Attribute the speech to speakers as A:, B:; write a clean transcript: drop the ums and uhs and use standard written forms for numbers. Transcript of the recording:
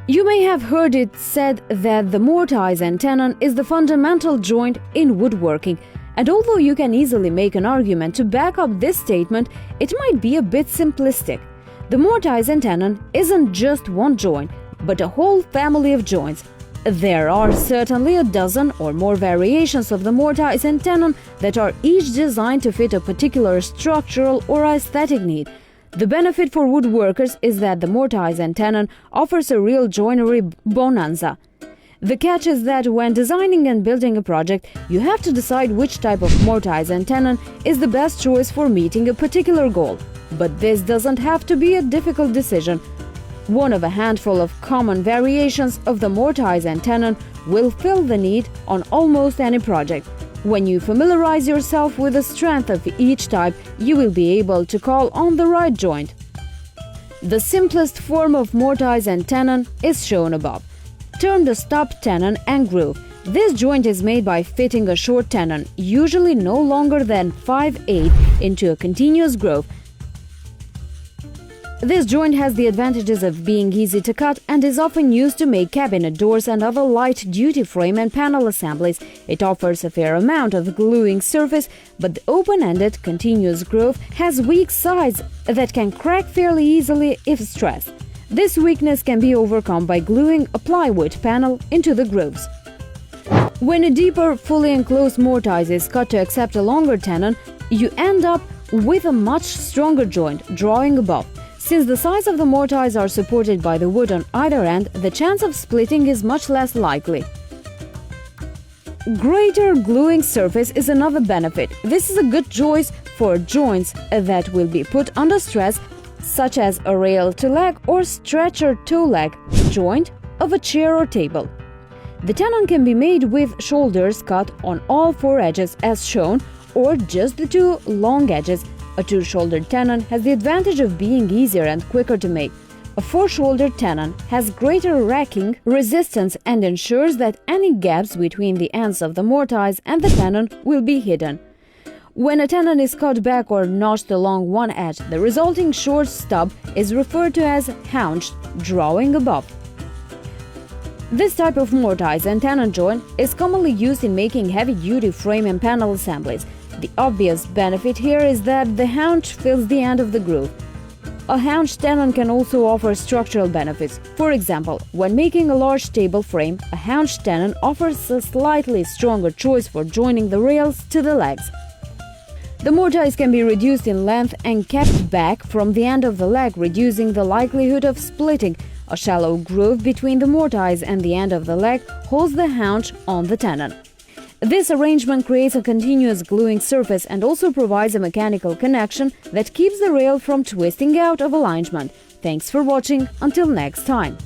A: You may have heard it said that the mortise and tenon is the fundamental joint in woodworking, and although you can easily make an argument to back up this statement, it might be a bit simplistic. The mortise and tenon isn't just one joint, but a whole family of joints. There are certainly a dozen or more variations of the mortise and tenon that are each designed to fit a particular structural or aesthetic need. The benefit for woodworkers is that the mortise and tenon offers a real joinery bonanza. The catch is that when designing and building a project, you have to decide which type of mortise and tenon is the best choice for meeting a particular goal. But this doesn't have to be a difficult decision. One of a handful of common variations of the mortise and tenon will fill the need on almost any project. When you familiarize yourself with the strength of each type, you will be able to call on the right joint. The simplest form of mortise and tenon is shown above, termed a stub tenon and groove. This joint is made by fitting a short tenon, usually no longer than 5/8, into a continuous groove. This joint has the advantages of being easy to cut and is often used to make cabinet doors and other light-duty frame and panel assemblies. It offers a fair amount of gluing surface, but the open-ended, continuous groove has weak sides that can crack fairly easily if stressed. This weakness can be overcome by gluing a plywood panel into the grooves. When a deeper, fully enclosed mortise is cut to accept a longer tenon, you end up with a much stronger joint, drawing above. Since the sides of the mortise are supported by the wood on either end, the chance of splitting is much less likely. Greater gluing surface is another benefit. This is a good choice for joints that will be put under stress, such as a rail-to-leg or stretcher-to-leg joint of a chair or table. The tenon can be made with shoulders cut on all four edges as shown, or just the two long edges. A two-shouldered tenon has the advantage of being easier and quicker to make. A four-shouldered tenon has greater racking resistance and ensures that any gaps between the ends of the mortise and the tenon will be hidden. When a tenon is cut back or notched along one edge, the resulting short stub is referred to as hunched, drawing above. This type of mortise and tenon joint is commonly used in making heavy-duty frame and panel assemblies. The obvious benefit here is that the haunch fills the end of the groove. A hunched tenon can also offer structural benefits. For example, when making a large table frame, a hunched tenon offers a slightly stronger choice for joining the rails to the legs. The mortise can be reduced in length and kept back from the end of the leg, reducing the likelihood of splitting. A shallow groove between the mortise and the end of the leg holds the haunch on the tenon. This arrangement creates a continuous gluing surface and also provides a mechanical connection that keeps the rail from twisting out of alignment. Thanks for watching. Until next time.